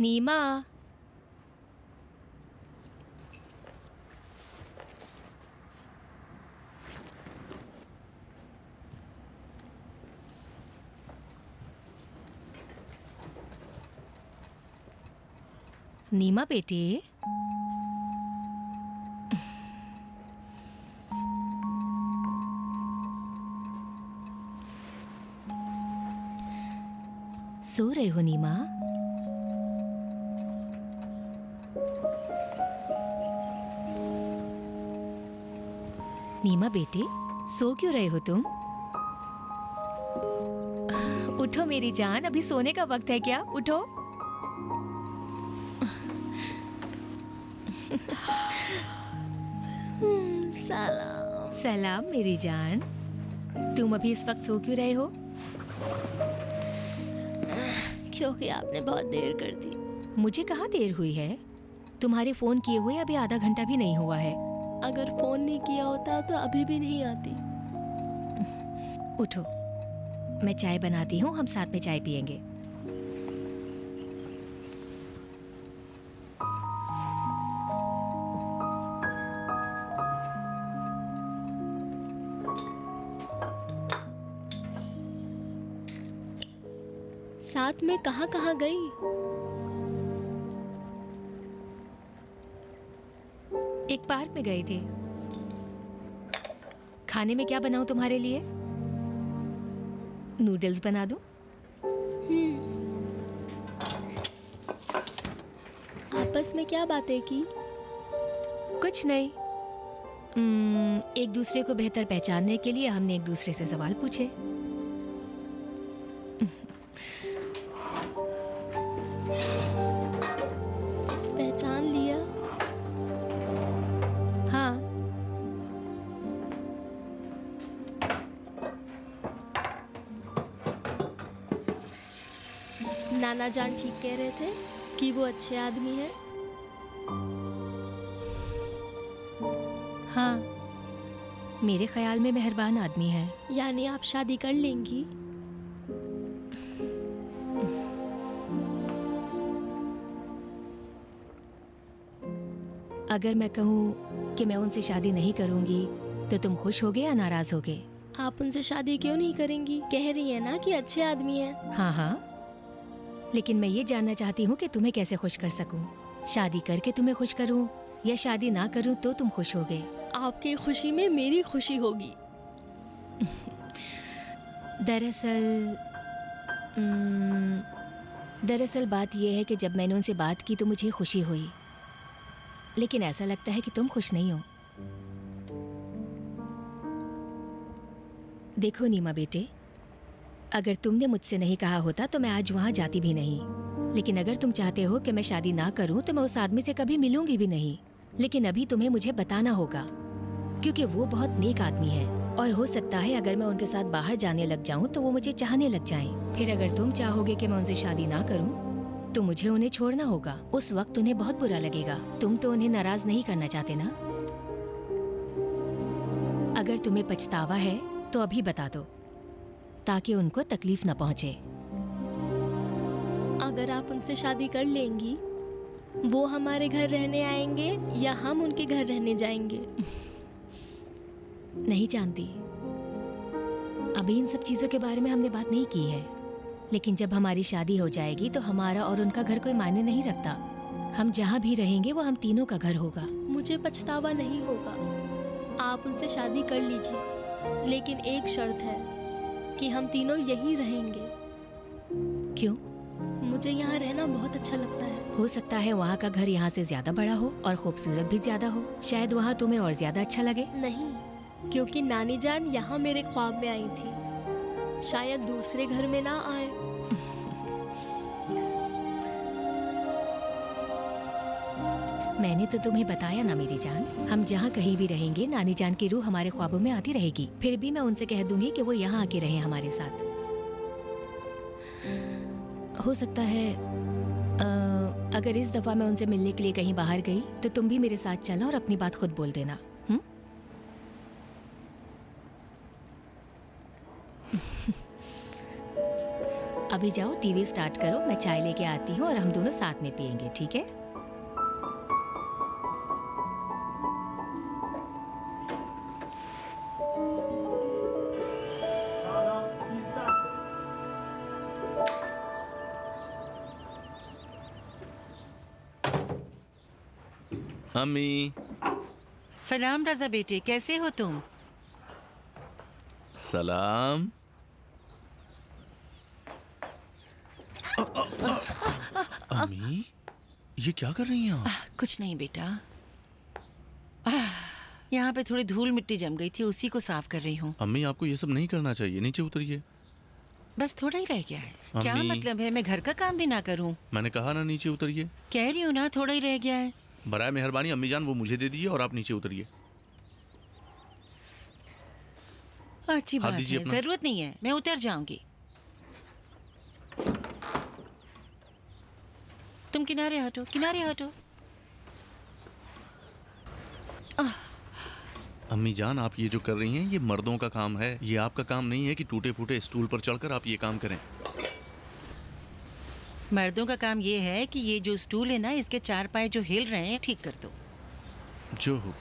नीमा। नीमा बेटी। सो रहे हो नीमा? नीमा बेटी, सो क्यों रहे हो तुम? उठो मेरी जान, अभी सोने का वक्त है क्या? उठो। सलाम। सलाम मेरी जान। तुम अभी इस वक्त सो क्यों रहे हो? क्योंकि आपने बहुत देर कर दी। मुझे कहाँ देर हुई है? तुम्हारे फोन किए हुए अभी आधा घंटा भी नहीं हुआ है। अगर फोन नहीं किया होता तो अभी भी नहीं आती। उठो, मैं चाय बनाती हूँ, हम साथ में चाय पियेंगे। साथ में कहाँ कहाँ गई? एक पार्क में गए थे। खाने में क्या बनाऊं तुम्हारे लिए? नूडल्स बना दूं? आपस में क्या बातें की? कुछ नहीं। एक दूसरे को बेहतर पहचानने के लिए हमने एक दूसरे से सवाल पूछे। पहचान लिया? हाँ। नाना जान ठीक कह रहे थे कि वो अच्छे आदमी है। हाँ, मेरे ख्याल में मेहरबान आदमी है। यानी आप शादी कर लेंगी? अगर मैं कहूँ कि मैं उनसे शादी नहीं करूँगी तो तुम खुश होगे या नाराज होगे? आप उनसे शादी क्यों नहीं करेंगी? कह रही है ना कि अच्छे आदमी है। हाँ हाँ, लेकिन मैं ये जानना चाहती हूँ कि तुम्हें कैसे खुश कर सकूँ। शादी करके तुम्हें खुश करूँ या शादी ना करूँ तो तुम खुश होगे? आपकी खुशी में मेरी खुशी होगी। दरअसल बात यह है कि जब मैंने उनसे बात की तो मुझे खुशी हुई, लेकिन ऐसा लगता है कि तुम खुश नहीं हो। देखो नीमा बेटे, अगर तुमने मुझसे नहीं कहा होता तो मैं आज वहां जाती भी नहीं। लेकिन अगर तुम चाहते हो कि मैं शादी ना करूं तो मैं उस आदमी से कभी मिलूंगी भी नहीं। लेकिन अभी तुम्हें मुझे बताना होगा, क्योंकि वो बहुत नेक आदमी है और हो सकता है अगर मैं उनके साथ बाहर जाने लग जाऊं तो वो मुझे चाहने लग जाएं। फिर अगर तुम चाहोगे कि मैं उनसे शादी ना करूं तो मुझे उन्हें छोड़ना होगा। उस वक्त उन्हें बहुत बुरा लगेगा। तुम तो उन्हें नाराज नहीं करना चाहते ना? अगर तुम्हें पछतावा है तो अभी बता दो ताकि उनको तकलीफ न पहुंचे। अगर आप उनसे शादी कर लेंगी, वो हमारे घर रहने आएंगे या हम उनके घर रहने जाएंगे? नहीं जानती, अभी इन सब चीजों के बारे में हमने बात नहीं की है। लेकिन जब हमारी शादी हो जाएगी तो हमारा और उनका घर कोई मायने नहीं रखता। हम जहाँ भी रहेंगे वो हम तीनों का घर होगा। मुझे पछतावा नहीं होगा। आप उनसे शादी कर लीजिए, लेकिन एक शर्त है कि हम तीनों यहीं रहेंगे। क्यों? मुझे यहाँ रहना बहुत अच्छा लगता है। हो सकता है वहाँ का घर यहाँ से ज्यादा बड़ा हो और खूबसूरत भी ज्यादा हो। शायद वहाँ तुम्हें और ज्यादा अच्छा लगे। नहीं, क्योंकि नानी जान यहाँ मेरे ख्वाब में आई थी। शायद दूसरे घर में ना आए। मैंने तो तुम्हें बताया ना मेरी जान, हम जहाँ कहीं भी रहेंगे नानी जान की रूह हमारे ख्वाबों में आती रहेगी। फिर भी मैं उनसे कह दूंगी कि वो यहाँ आके रहें हमारे साथ। हो सकता है अगर इस दफा मैं उनसे मिलने के लिए कहीं बाहर गई तो तुम भी मेरे साथ चलना और अपनी बात खुद बोल देना। अभी जाओ टीवी स्टार्ट करो, मैं चाय लेके आती हूँ और हम दोनों साथ में पियेंगे, ठीक है? अम्मी। सलाम रजा बेटे, कैसे हो तुम? सलाम। अम्मी, ये क्या कर रही हैं आप? कुछ नहीं बेटा, यहाँ पे थोड़ी धूल मिट्टी जम गई थी, उसी को साफ कर रही हूँ। अम्मी, आपको ये सब नहीं करना चाहिए, नीचे उतरिए। बस थोड़ा ही रह गया है। क्या अम्मी। मतलब है, मैं घर का काम भी ना करूँ? मैंने कहा ना नीचे उतरिए। कह रही हूँ ना, थोड़ा ही रह गया है। बराए मेहरबानी अम्मी जान, वो मुझे दे दीजिए और आप नीचे उतरिए। अच्छी हाथ बात दीजिए है, अपना। जरूरत नहीं है, मैं उतर जाऊंगी। तुम किनारे हटो, किनारे हटो। अम्मी जान, आप ये जो कर रही हैं ये मर्दों का काम है, ये आपका काम नहीं है कि टूटे फूटे स्टूल पर चढ़कर आप ये काम करें। मर्दों का काम ये है कि ये जो स्टूल है ना, इसके चार पाए जो हिल रहे हैं, ठीक कर दो। जो हो।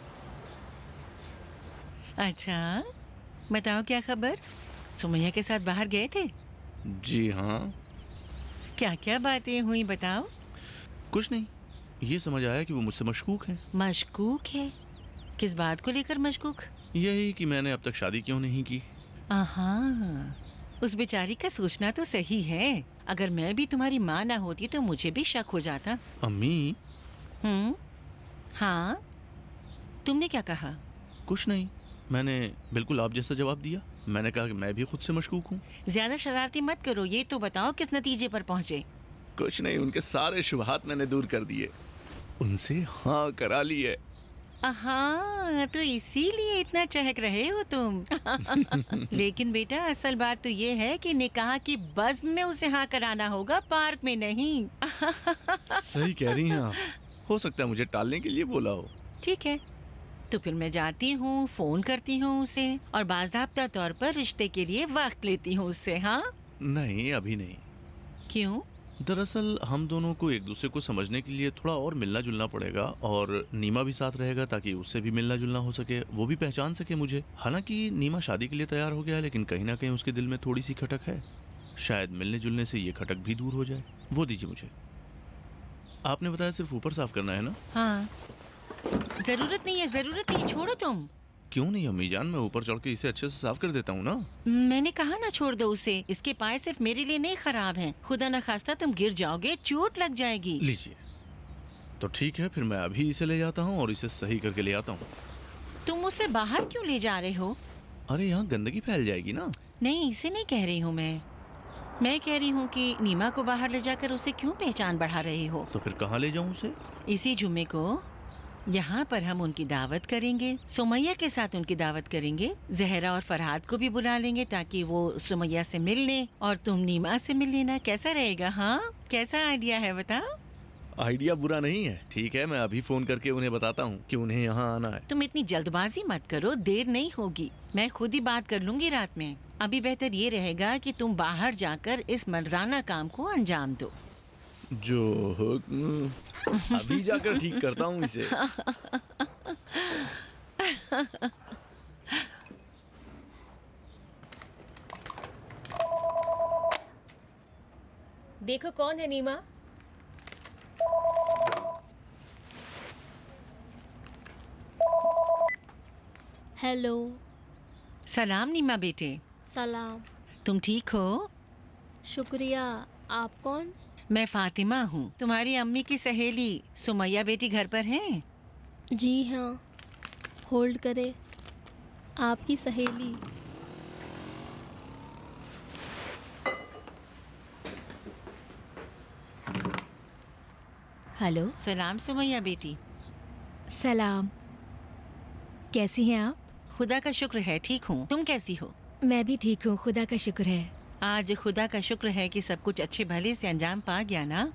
अच्छा, बताओ क्या खबर? सुमैया के साथ बाहर गए थे? जी हाँ। क्या क्या बातें हुई बताओ। कुछ नहीं, ये समझ आया कि वो मुझसे मशकूक हैं। मशकूक है? किस बात को लेकर मशकूक? यही कि मैंने अब तक शादी क्यों नहीं की। आहा, उस बेचारी का सोचना तो सही है। अगर मैं भी तुम्हारी माँ ना होती तो मुझे भी शक हो जाता। अम्मी। हाँ, तुमने क्या कहा? कुछ नहीं, मैंने बिल्कुल आप जैसा जवाब दिया। मैंने कहा कि मैं भी खुद से मशकूक हूँ। ज्यादा शरारती मत करो, ये तो बताओ किस नतीजे पर पहुँचे? कुछ नहीं, उनके सारे शुबहात मैंने दूर कर दिए, उनसे हाँ करा ली है। हाँ, तो इसीलिए इतना चहक रहे हो तुम। लेकिन बेटा, असल बात तो ये है कि निकाह की बज़्म में उसे हाँ कराना होगा, पार्क में नहीं। सही कह रही हैं आप, हो सकता है मुझे टालने के लिए बोला हो। ठीक है, तो फिर मैं जाती हूँ, फोन करती हूँ उसे और बाज़ाब्ता तौर पर रिश्ते के लिए वक्त लेती हूँ उससे। हाँ? नहीं, अभी नहीं। क्यों? दरअसल हम दोनों को एक दूसरे को समझने के लिए थोड़ा और मिलना जुलना पड़ेगा, और नीमा भी साथ रहेगा ताकि उससे भी मिलना जुलना हो सके, वो भी पहचान सके मुझे। हालांकि नीमा शादी के लिए तैयार हो गया है, लेकिन कहीं ना कहीं उसके दिल में थोड़ी सी खटक है। शायद मिलने जुलने से ये खटक भी दूर हो जाए। वो दीजिए मुझे। आपने बताया सिर्फ ऊपर साफ करना है ना? हाँ, जरूरत नहीं है, जरूरत नहीं, छोड़ो तुम। क्यों नहीं अम्मी जान, मैं ऊपर चढ़ के इसे अच्छे से साफ कर देता हूँ ना। मैंने कहा ना छोड़ दो उसे, इसके पाए सिर्फ मेरे लिए नहीं खराब हैं। खुदा न खास्ता तुम गिर जाओगे, चोट लग जाएगी। लीजिए। तो ठीक है, फिर मैं अभी इसे ले जाता हूँ और इसे सही करके ले आता हूँ। तुम उसे बाहर क्यों ले जा रहे हो? अरे यहाँ गंदगी फैल जाएगी ना। नहीं, इसे नहीं कह रही हूँ मैं कह रही हूँ कि नीमा को बाहर ले जाकर उसे क्यों पहचान बढ़ा रहे हो? तो फिर कहाँ ले जाऊँ उसे? इसी जुम्मे को यहाँ पर हम उनकी दावत करेंगे, सुमैया के साथ उनकी दावत करेंगे। जहरा और फरहाद को भी बुला लेंगे ताकि वो सुमैया से मिल लें और तुम नीमा से मिल लेना। कैसा रहेगा? हाँ, कैसा आइडिया है बताओ? आइडिया बुरा नहीं है। ठीक है, मैं अभी फोन करके उन्हें बताता हूँ कि उन्हें यहाँ आना है। तुम इतनी जल्दबाजी मत करो, देर नहीं होगी। मैं खुद ही बात कर लूंगी रात में। अभी बेहतर ये रहेगा कि तुम बाहर जाकर इस मर्दाना काम को अंजाम दो। जो हुक्म। अभी जाकर ठीक करता हूँ इसे। देखो कौन है नीमा। हेलो। सलाम नीमा बेटे, सलाम। तुम ठीक हो? शुक्रिया। आप कौन? मैं फातिमा हूँ, तुम्हारी अम्मी की सहेली। सुमैया बेटी घर पर हैं? जी हाँ, होल्ड करे। आपकी सहेली। हेलो। सलाम सुमैया बेटी। सलाम। कैसी हैं आप? खुदा का शुक्र है, ठीक हूँ। तुम कैसी हो? मैं भी ठीक हूँ, खुदा का शुक्र है। आज खुदा का शुक्र है कि सब कुछ अच्छे भले से अंजाम पा गया ना?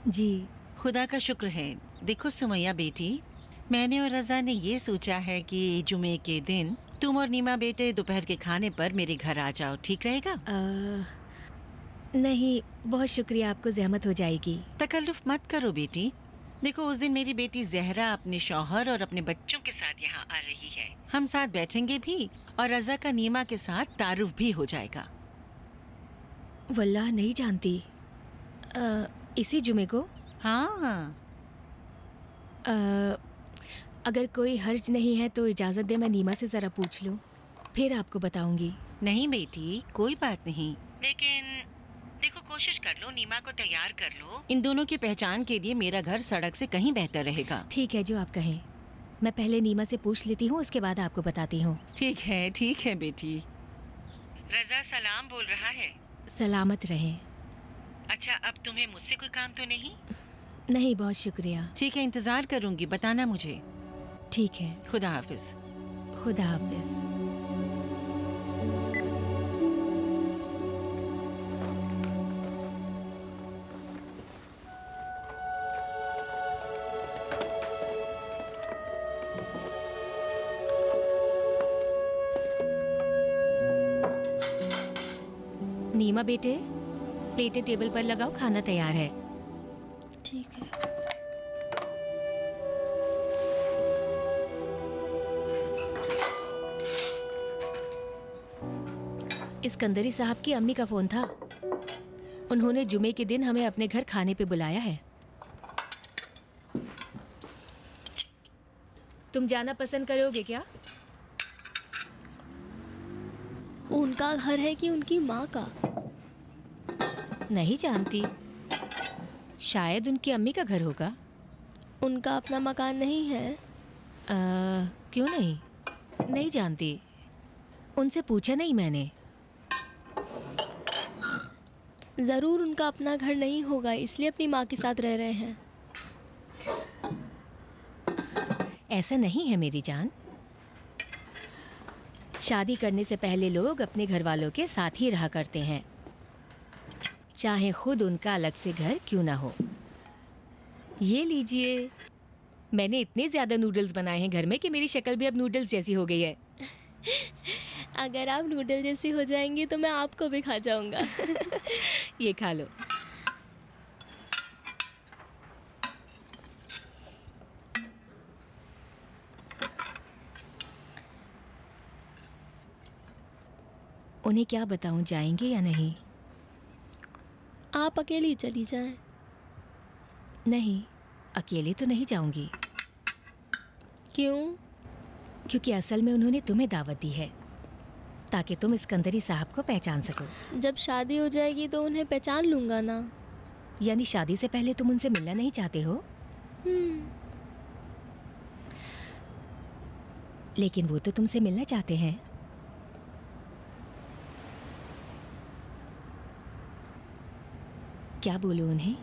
जी। खुदा का शुक्र है। देखो सुमैया बेटी, मैंने और रजा ने ये सोचा है कि जुमे के दिन तुम और नीमा बेटे दोपहर के खाने पर मेरे घर आ जाओ, ठीक रहेगा? नहीं, बहुत शुक्रिया, आपको जहमत हो जाएगी। तकल्लुफ मत करो बेटी। देखो, उस दिन मेरी बेटी जहरा अपने शौहर और अपने बच्चों के साथ यहाँ आ रही है। हम साथ बैठेंगे भी और रजा का नीमा के साथ तारुफ भी हो जाएगा। वल्लाह नहीं जानती। इसी जुमे को? हाँ। अगर कोई हर्ज नहीं है तो इजाज़त दे मैं नीमा से ज़रा पूछ लूँ, फिर आपको बताऊंगी। नहीं बेटी, कोई बात नहीं, लेकिन देखो कोशिश कर लो, नीमा को तैयार कर लो। इन दोनों की पहचान के लिए मेरा घर सड़क से कहीं बेहतर रहेगा। ठीक है, जो आप कहें। मैं पहले नीमा से पूछ लेती हूँ, उसके बाद आपको बताती हूँ। ठीक है बेटी। रजा सलाम बोल रहा है। सलामत रहें। अच्छा, अब तुम्हें मुझसे कोई काम तो नहीं? नहीं, बहुत शुक्रिया। ठीक है, इंतजार करूंगी, बताना मुझे। ठीक है, खुदा हाफिज। खुदा हाफिज। नीमा बेटे, प्लेटें टेबल पर लगाओ, खाना तैयार है। ठीक है। इस्कंदरी साहब की अम्मी का फोन था। उन्होंने जुमे के दिन हमें अपने घर खाने पे बुलाया है। तुम जाना पसंद करोगे क्या? उनका घर है कि उनकी माँ का? नहीं जानती, शायद उनकी अम्मी का घर होगा। उनका अपना मकान नहीं है? क्यों नहीं? नहीं जानती, उनसे पूछा नहीं मैंने। ज़रूर उनका अपना घर नहीं होगा, इसलिए अपनी माँ के साथ रह रहे हैं। ऐसा नहीं है मेरी जान। शादी करने से पहले लोग अपने घर वालों के साथ ही रहा करते हैं, चाहे खुद उनका अलग से घर क्यों ना हो। ये लीजिए, मैंने इतने ज़्यादा नूडल्स बनाए हैं घर में कि मेरी शक्ल भी अब नूडल्स जैसी हो गई है। अगर आप नूडल जैसी हो जाएंगी तो मैं आपको भी खा जाऊंगा। ये खा लो। उन्हें क्या बताऊं, जाएंगे या नहीं? आप अकेली चली जाएं। नहीं, अकेले तो नहीं जाऊंगी। क्यों? क्योंकि असल में उन्होंने तुम्हें दावत दी है ताकि तुम इस्कंदरी साहब को पहचान सको। जब शादी हो जाएगी तो उन्हें पहचान लूंगा ना। यानी शादी से पहले तुम उनसे मिलना नहीं चाहते हो? लेकिन वो तो तुमसे मिलना चाहते हैं। क्या बोलूं उन्हें?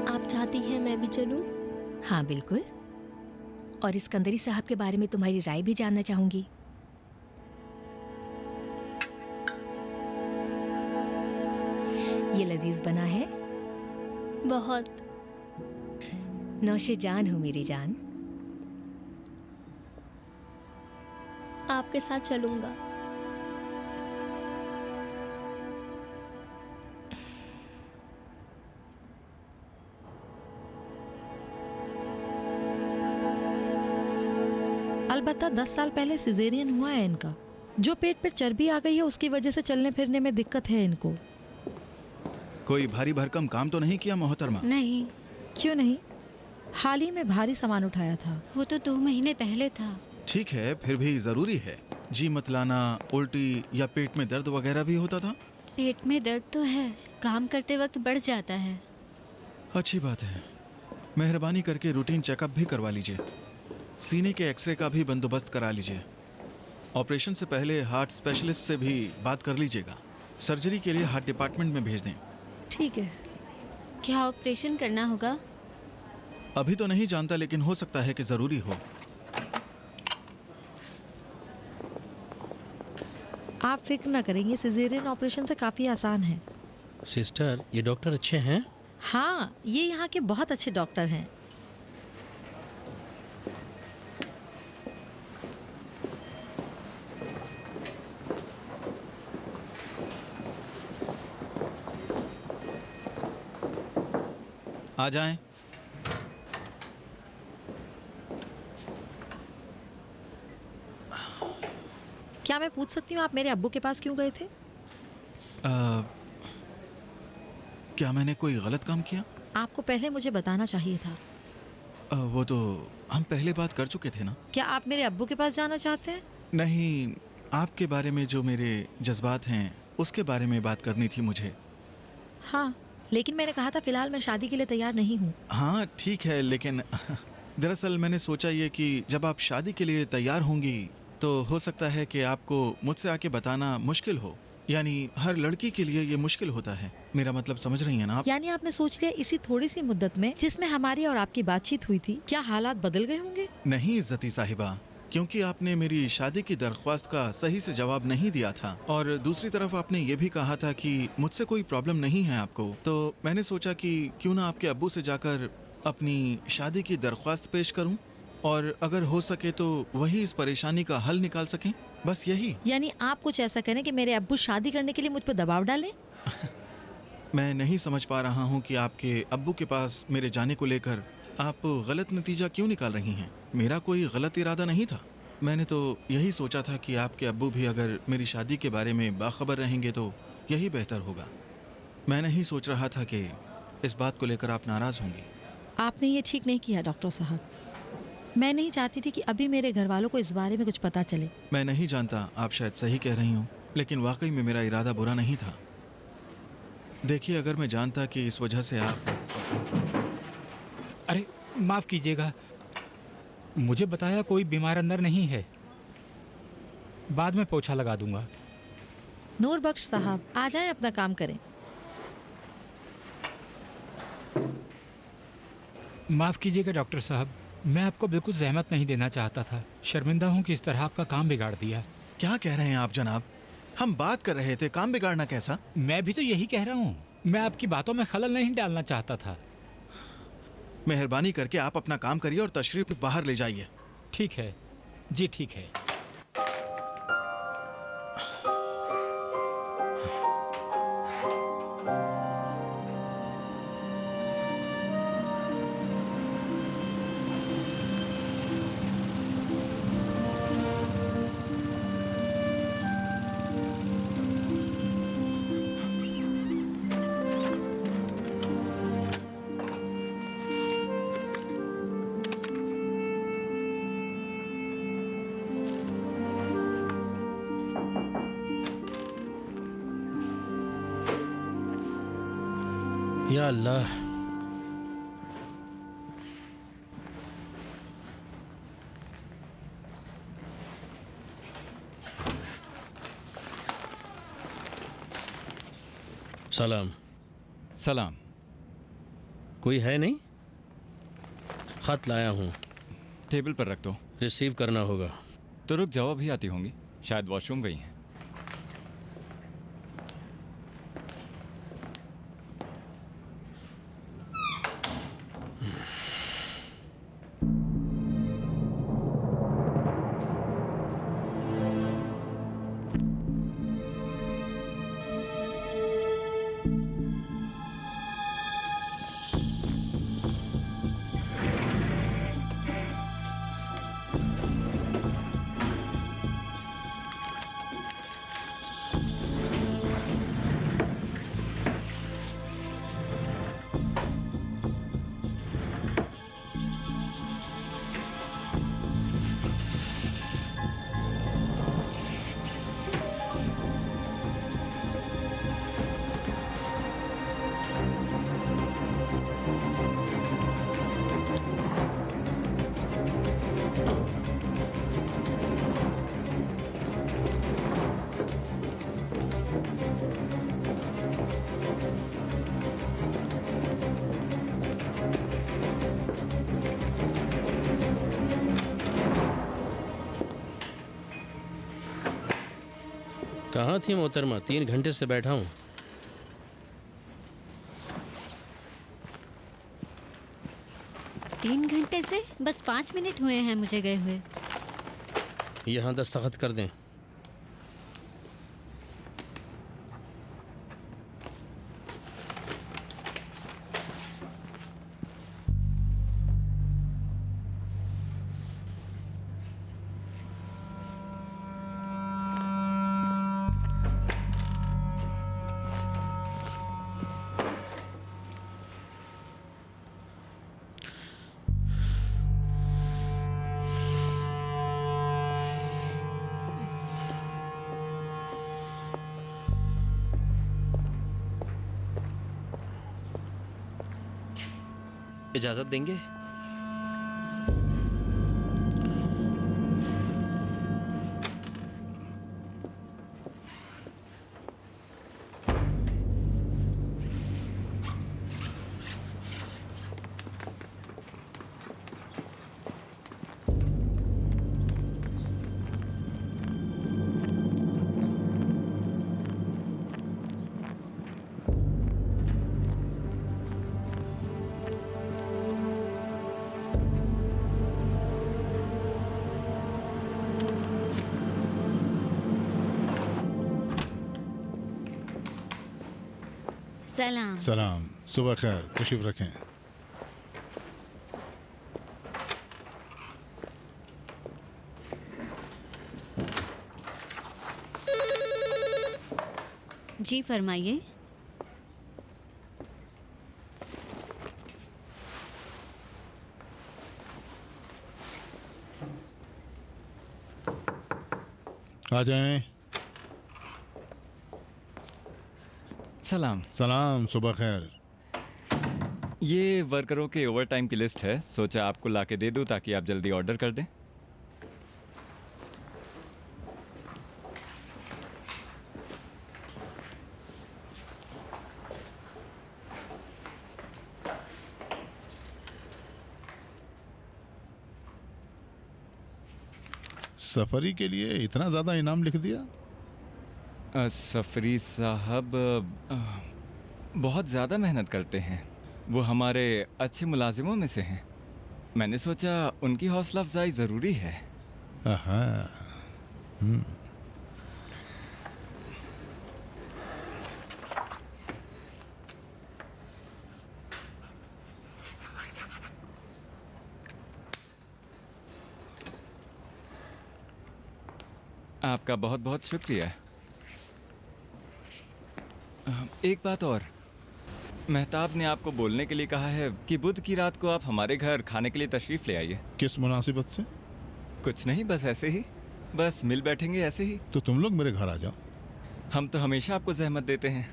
आप चाहती हैं मैं भी चलूं? हाँ बिल्कुल, और इस्कंदरी साहब के बारे में तुम्हारी राय भी जानना चाहूंगी। ये लजीज बना है? बहुत। नौशे जान हो मेरी जान। आपके साथ चलूंगा। अलबत्ता 10 साल पहले सिजेरियन हुआ है इनका। जो पेट पर चर्बी आ गई है उसकी वजह से चलने फिरने में दिक्कत है इनको। कोई भारी भरकम काम तो नहीं किया मोहतरमा? नहीं। क्यों नहीं? हाल ही में भारी सामान उठाया था। वो तो 2 महीने पहले था। ठीक है, फिर भी जरूरी है। जी मतलाना, उल्टी या पेट में दर्द वगैरह भी होता था? पेट में दर्द तो है, काम करते वक्त बढ़ जाता है। अच्छी बात है, मेहरबानी करके रूटीन चेकअप भी करवा लीजिए। सीने के एक्सरे का भी बंदोबस्त करा लीजिए। ऑपरेशन से पहले हार्ट स्पेशलिस्ट से भी बात कर लीजिएगा। सर्जरी के लिए हार्ट डिपार्टमेंट में भेज दें। ठीक है। क्या ऑपरेशन करना होगा? अभी तो नहीं जानता, लेकिन हो सकता है कि ज़रूरी हो। आप फिक्र ना करेंगे, सिजेरियन ऑपरेशन से काफ़ी आसान है। सिस्टर, ये डॉक्टर अच्छे हैं? हाँ, ये यहाँ के बहुत अच्छे डॉक्टर हैं। आ जाएं। क्या मैं पूछ सकती हूँ आप मेरे अब्बू के पास क्यों गए थे? क्या मैंने कोई गलत काम किया? आपको पहले मुझे बताना चाहिए था। वो तो हम पहले बात कर चुके थे ना। क्या आप मेरे अब्बू के पास जाना चाहते हैं? नहीं, आपके बारे में जो मेरे जज्बात हैं उसके बारे में बात करनी थी मुझे। हाँ, लेकिन मैंने कहा था फिलहाल मैं शादी के लिए तैयार नहीं हूँ। हाँ ठीक है, लेकिन दरअसल मैंने सोचा ये कि जब आप शादी के लिए तैयार होंगी तो हो सकता है कि आपको मुझसे आके बताना मुश्किल हो। यानी हर लड़की के लिए ये मुश्किल होता है। मेरा मतलब समझ रही हैं ना आप? यानी आपने सोच लिया इसी थोड़ी सी मुद्दत में जिसमें हमारी और आपकी बातचीत हुई थी, क्या हालात बदल गए होंगे? नहीं इज्जती साहिबा, क्योंकि आपने मेरी शादी की दरख्वास्त का सही से जवाब नहीं दिया था और दूसरी तरफ आपने ये भी कहा था कि मुझसे कोई प्रॉब्लम नहीं है आपको, तो मैंने सोचा कि क्यों ना आपके अब्बू से जाकर अपनी शादी की दरख्वास्त पेश करूं और अगर हो सके तो वही इस परेशानी का हल निकाल सकें, बस यही। यानी आप कुछ ऐसा करें कि मेरे अब्बू शादी करने के लिए मुझ पर दबाव डालें? मैं नहीं समझ पा रहा हूँ कि आपके अब्बू के पास मेरे जाने को लेकर आप गलत नतीजा क्यों निकाल रही हैं। मेरा कोई गलत इरादा नहीं था। मैंने तो यही सोचा था कि आपके अब्बू भी अगर मेरी शादी के बारे में बाखबर रहेंगे तो यही बेहतर होगा। मैं नहीं सोच रहा था कि इस बात को लेकर आप नाराज़ होंगी। आपने ये ठीक नहीं किया डॉक्टर साहब। मैं नहीं चाहती थी कि अभी मेरे घर वालों को इस बारे में कुछ पता चले। मैं नहीं जानता, आप शायद सही कह रही हूँ, लेकिन वाकई में मेरा इरादा बुरा नहीं था। देखिए, अगर मैं जानता कि इस वजह से आप... अरे माफ़ कीजिएगा, मुझे बताया कोई बीमार अंदर नहीं है। बाद में पोछा लगा दूंगा। नूर बख्श साहब, आ जाएं, अपना काम करें। माफ़ कीजिएगा डॉक्टर साहब, मैं आपको बिल्कुल जहमत नहीं देना चाहता था। शर्मिंदा हूँ कि इस तरह आपका काम बिगाड़ दिया। क्या कह रहे हैं आप जनाब? हम बात कर रहे थे, काम बिगाड़ना कैसा? मैं भी तो यही कह रहा हूँ, मैं आपकी बातों में खलल नहीं डालना चाहता था। मेहरबानी करके आप अपना काम करिए और तशरीफ बाहर ले जाइए। ठीक है जी, ठीक है। या अल्लाह, सलाम। सलाम। कोई है नहीं? खत लाया हूँ, टेबल पर रख दो। रिसीव करना होगा। तो रुक जाओ, अभी आती होंगी, शायद वॉशरूम गई हैं। कहाँ थी मोहतरमा? 3 घंटे से बैठा हूँ। तीन घंटे से? बस 5 मिनट हुए हैं मुझे गए हुए। यहाँ दस्तखत कर दें। इजाज़त देंगे? सलाम। सलाम, सुबह खैर, तशरीफ रखें। जी फरमाइए। आ जाएं। सलाम। सलाम, सुबह खैर। ये वर्करों के ओवर टाइम की लिस्ट है, सोचा आपको लाके दे दूं ताकि आप जल्दी ऑर्डर कर दें। सफरी के लिए इतना ज़्यादा इनाम लिख दिया? सफरी साहब बहुत ज़्यादा मेहनत करते हैं। वो हमारे अच्छे मुलाजिमों में से हैं। मैंने सोचा उनकी हौसला अफजाई ज़रूरी है। आहा, आपका बहुत बहुत शुक्रिया। एक बात और, मेहताब ने आपको बोलने के लिए कहा है कि बुध की रात को आप हमारे घर खाने के लिए तशरीफ़ ले आइए। किस मुनासिबत से? कुछ नहीं, बस ऐसे ही, बस मिल बैठेंगे ऐसे ही। तो तुम लोग मेरे घर आ जाओ। हम तो हमेशा आपको जहमत देते हैं,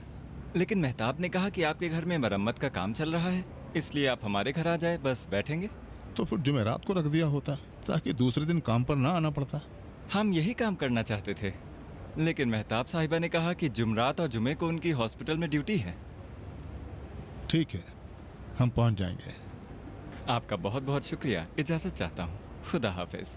लेकिन मेहताब ने कहा कि आपके घर में मरम्मत का काम चल रहा है, इसलिए आप हमारे घर आ जाए, बस बैठेंगे। तो फिर जुमेरात को रख दिया होता ताकि दूसरे दिन काम पर ना आना पड़ता। हम यही काम करना चाहते थे, लेकिन मेहताब साहिबा ने कहा कि जुमरात और जुमे को उनकी हॉस्पिटल में ड्यूटी है। ठीक है, हम पहुंच जाएंगे। आपका बहुत बहुत शुक्रिया। इजाज़त चाहता हूँ। खुदा हाफिज।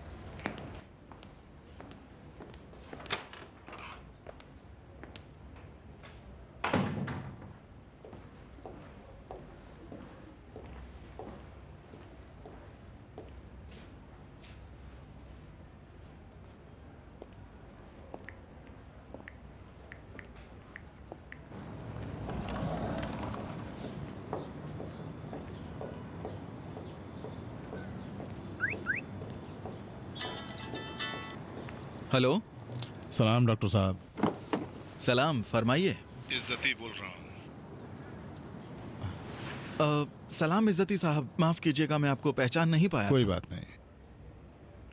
हेलो। सलाम डॉक्टर साहब। सलाम, फरमाइए। इज्जती बोल रहा हूँ। सलाम इज्जती साहब, माफ़ कीजिएगा, मैं आपको पहचान नहीं पाया। कोई बात नहीं।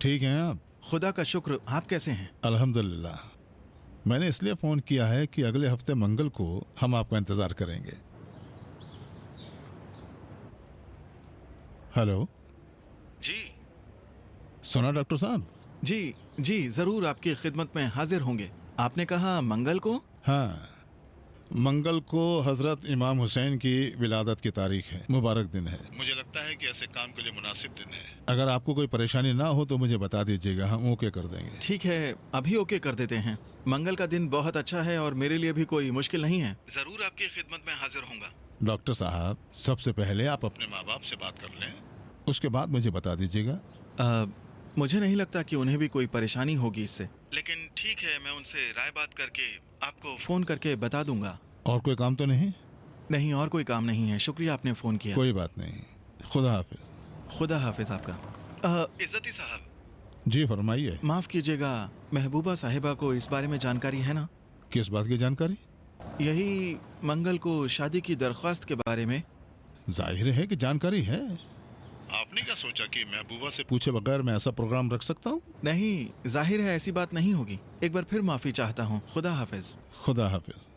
ठीक हैं आप? खुदा का शुक्र, आप कैसे हैं? अल्हम्दुलिल्लाह। मैंने इसलिए फ़ोन किया है कि अगले हफ्ते मंगल को हम आपका इंतज़ार करेंगे। हेलो जी। सुना डॉक्टर साहब? जी जी, ज़रूर आपकी खिदमत में हाजिर होंगे। आपने कहा मंगल को? हाँ, मंगल को हज़रत इमाम हुसैन की विलादत की तारीख है, मुबारक दिन है। मुझे लगता है कि ऐसे काम के लिए मुनासिब दिन है। अगर आपको कोई परेशानी ना हो तो मुझे बता दीजिएगा, हम ओके कर देंगे। ठीक है, अभी ओके कर देते हैं। मंगल का दिन बहुत अच्छा है और मेरे लिए भी कोई मुश्किल नहीं है। ज़रूर आपकी खिदमत में हाजिर होऊंगा। डॉक्टर साहब, सबसे पहले आप अपने माँ बाप से बात कर लें, उसके बाद मुझे बता दीजिएगा। मुझे नहीं लगता कि उन्हें भी कोई परेशानी होगी इससे, लेकिन ठीक है, मैं उनसे राय बात करके आपको फ़ोन करके बता दूंगा। और कोई काम तो नहीं? नहीं, और कोई काम नहीं है। शुक्रिया, आपने फ़ोन किया। कोई बात नहीं। खुदा हाफिज। खुदा हाफिज आपका। इज्जती साहब। जी फरमाइए। माफ़ कीजिएगा, महबूबा साहिबा को इस बारे में जानकारी है ना? किस बात की जानकारी? यही मंगल को शादी की दरख्वास्त के बारे में। जाहिर है कि जानकारी है। आपने क्या सोचा कि महबूबा से पूछे बगैर मैं ऐसा प्रोग्राम रख सकता हूँ? नहीं, जाहिर है ऐसी बात नहीं होगी। एक बार फिर माफ़ी चाहता हूँ। खुदा हाफिज। खुदा हाफिज।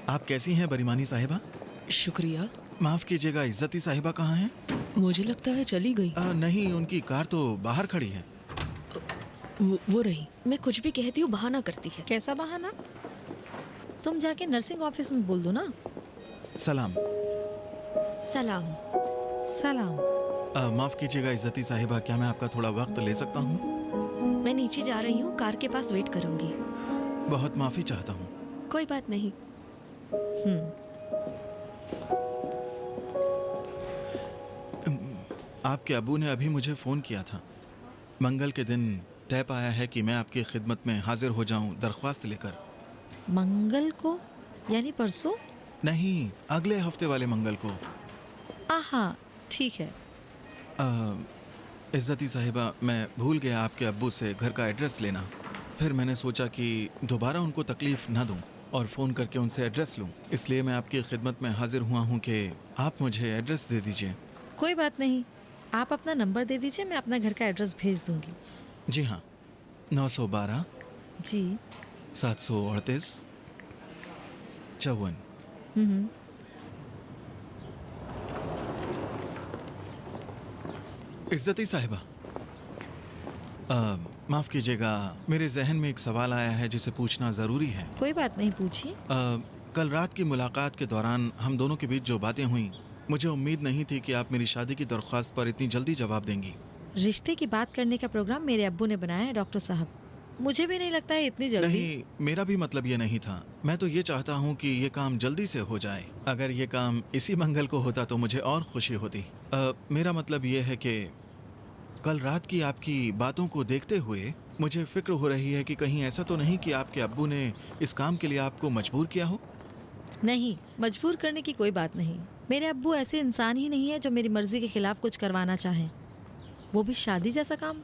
आप कैसी हैं बरीमानी साहिबा? शुक्रिया। माफ कीजिएगा, इज्जती साहिबा कहाँ हैं? मुझे लगता है चली गई। नहीं, उनकी कार तो बाहर खड़ी है। वो रही। मैं कुछ भी कहती हूँ बहाना करती है। कैसा बहाना? तुम जाके नर्सिंग ऑफिस में बोल दो ना। सलाम। सलाम। सलाम। माफ कीजिएगा इज्जती साहिबा, क्या मैं आपका थोड़ा वक्त ले सकता हूँ? मैं नीचे जा रही हूँ, कार के पास वेट करूंगी। बहुत माफी चाहता हूँ। कोई बात नहीं। आपके अबू ने अभी मुझे फ़ोन किया था। मंगल के दिन तय पाया है कि मैं आपकी खिदमत में हाजिर हो जाऊं दरख्वास्त लेकर। मंगल को यानी परसों? नहीं, अगले हफ्ते वाले मंगल को। हाँ ठीक है। इज्जती साहिबा, मैं भूल गया आपके अब्बू से घर का एड्रेस लेना। फिर मैंने सोचा कि दोबारा उनको तकलीफ़ ना दूं और फ़ोन करके उनसे एड्रेस लूं। इसलिए मैं आपकी खिदमत में हाजिर हुआ हूं कि आप मुझे एड्रेस दे दीजिए। कोई बात नहीं, आप अपना नंबर दे दीजिए, मैं अपना घर का एड्रेस भेज दूंगी। जी हाँ, 912 जी 738 54। इज्जती साहिबा, माफ़ कीजिएगा, मेरे जहन में एक सवाल आया है जिसे पूछना ज़रूरी है। कोई बात नहीं, पूछिए। कल रात की मुलाकात के दौरान हम दोनों के बीच जो बातें हुई, मुझे उम्मीद नहीं थी कि आप मेरी शादी की दरख्वास्त पर इतनी जल्दी जवाब देंगी। रिश्ते की बात करने का प्रोग्राम मेरे अब्बू ने बनाया है डॉक्टर साहब। मुझे भी नहीं लगता है इतनी जल्दी। नहीं, मेरा भी मतलब ये नहीं था। मैं तो ये चाहता हूँ कि ये काम जल्दी से हो जाए। अगर ये काम इसी मंगल को होता तो मुझे और खुशी होती। मेरा मतलब ये है कि कल रात की आपकी बातों को देखते हुए मुझे फिक्र हो रही है कि कहीं ऐसा तो नहीं कि आपके अब्बू ने इस काम के लिए आपको मजबूर किया हो। नहीं, मजबूर करने की कोई बात नहीं। मेरे अब्बू ऐसे इंसान ही नहीं है जो मेरी मर्जी के खिलाफ कुछ करवाना चाहें, वो भी शादी जैसा काम।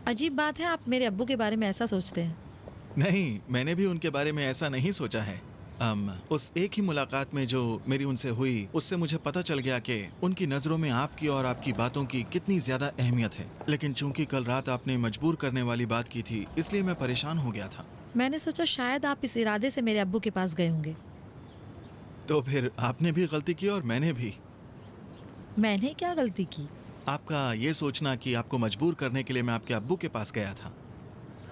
अजीब बात है, आप मेरे अब्बू के बारे में ऐसा सोचते हैं। नहीं, मैंने भी उनके बारे में ऐसा नहीं सोचा है। उस एक ही मुलाकात में जो मेरी उनसे हुई, उससे मुझे पता चल गया कि उनकी नज़रों में आपकी और आपकी बातों की कितनी ज़्यादा अहमियत है। लेकिन चूंकि कल रात आपने मजबूर करने वाली बात की थी, इसलिए मैं परेशान हो गया था। मैंने सोचा शायद आप इस इरादे से मेरे अब्बू के पास गए होंगे। तो फिर आपने भी गलती की और मैंने भी। मैंने क्या गलती की? आपका ये सोचना कि आपको मजबूर करने के लिए मैं आपके अब्बू के पास गया था।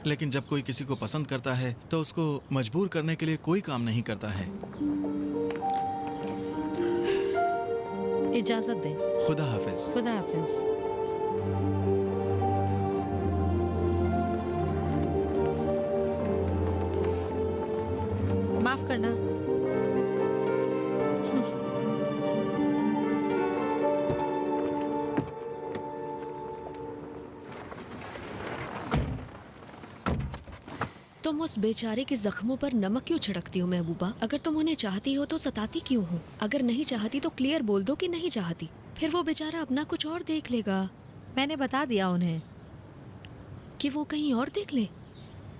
लेकिन जब कोई किसी को पसंद करता है तो उसको मजबूर करने के लिए कोई काम नहीं करता है। इजाजत दें। खुदा हाफिज। खुदा हाफिज। माफ करना। तुम उस बेचारे के जख्मों पर नमक क्यों छिड़कती हो महबूबा? अगर तुम उन्हें चाहती हो तो सताती क्यों हो? अगर नहीं चाहती तो क्लियर बोल दो कि नहीं चाहती, फिर वो बेचारा अपना कुछ और देख लेगा। मैंने बता दिया उन्हें कि वो कहीं और देख ले।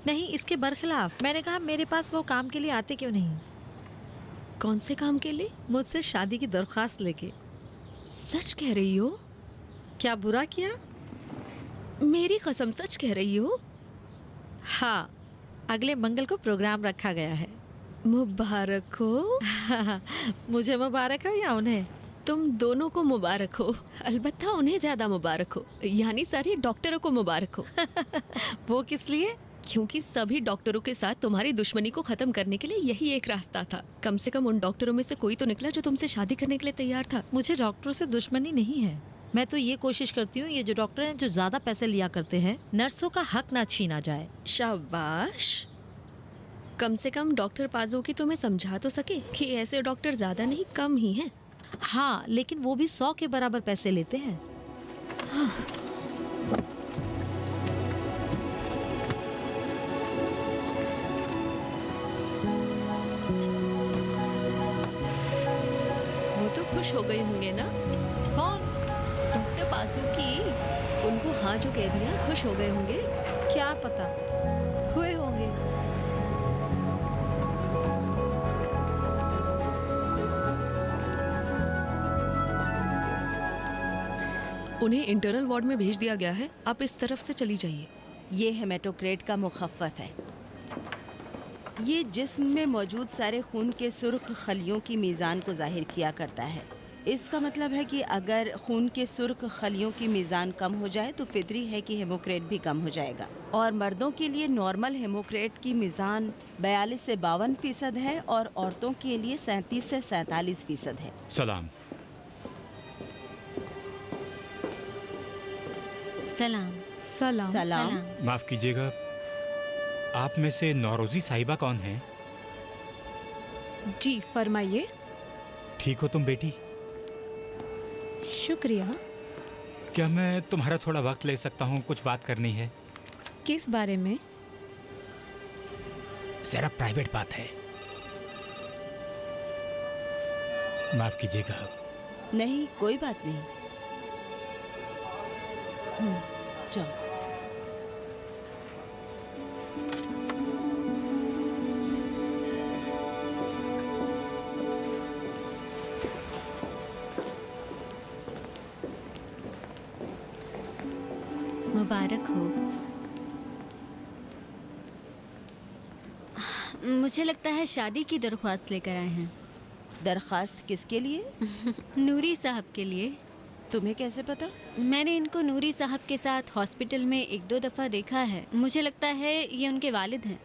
नहीं, इसके बरखिलाफ। मैंने कहा मेरे पास वो काम के लिए आते क्यों नहीं। कौन से काम के लिए? मुझसे शादी की दरख्वास्त लेके। सच कह रही हो? क्या बुरा किया? मेरी कसम, सच कह रही हो? हाँ, अगले मंगल को प्रोग्राम रखा गया है। मुबारक हो। मुझे मुबारक हो या उन्हें? तुम दोनों को मुबारक हो। अलबत्ता उन्हें ज्यादा मुबारक हो, यानी सारे डॉक्टरों को मुबारक हो। वो किस लिए? क्योंकि सभी डॉक्टरों के साथ तुम्हारी दुश्मनी को खत्म करने के लिए यही एक रास्ता था। कम से कम उन डॉक्टरों में से कोई तो निकला जो तुमसे शादी करने के लिए तैयार था। मुझे डॉक्टरों से दुश्मनी नहीं है। मैं तो ये कोशिश करती हूँ ये जो डॉक्टर हैं जो ज्यादा पैसे लिया करते हैं, नर्सों का हक ना छीना जाए। शाबाश। कम से कम डॉक्टर पाजो की तुम्हें समझा तो सके कि ऐसे डॉक्टर ज्यादा नहीं कम ही हैं। हाँ, लेकिन वो भी 100 के बराबर पैसे लेते हैं। हाँ। वो तो खुश हो गए होंगे ना? कौन? डॉक्टर पाजो की। उनको हाँ जो कह दिया, खुश हो गए होंगे। क्या पता, हुए होंगे। उन्हें इंटरनल वार्ड में भेज दिया गया है, आप इस तरफ से चली जाइए। ये हेमेटोक्रेट का मुखफ़फ़ है। ये जिस्म में मौजूद सारे खून के सुर्ख खलियों की मीज़ान को जाहिर किया करता है। इसका मतलब है कि अगर खून के सुर्ख खलियों की मीज़ान कम हो जाए तो फितरी है कि हेमोक्रेट भी कम हो जाएगा। और मर्दों के लिए नॉर्मल हेमोक्रेट की मीज़ान 42 से 52% है और औरतों के लिए 37 से 47% है। सलाम। सलाम। सलाम। सलाम। माफ़ कीजिएगा, आप में से नौरोजी साहिबा कौन है? जी फरमाइए। ठीक हो तुम बेटी? शुक्रिया। क्या मैं तुम्हारा थोड़ा वक्त ले सकता हूँ? कुछ बात करनी है। किस बारे में? जरा प्राइवेट बात है। माफ कीजिएगा। नहीं, कोई बात नहीं। जाओ। मुबारक हो। मुझे लगता है शादी की दरख्वास्त लेकर आए हैं। दरख्वास्त किसके लिए? नूरी साहब के लिए। तुम्हें कैसे पता? मैंने इनको नूरी साहब के साथ हॉस्पिटल में 1-2 दफ़ा देखा है। मुझे लगता है ये उनके वालिद हैं।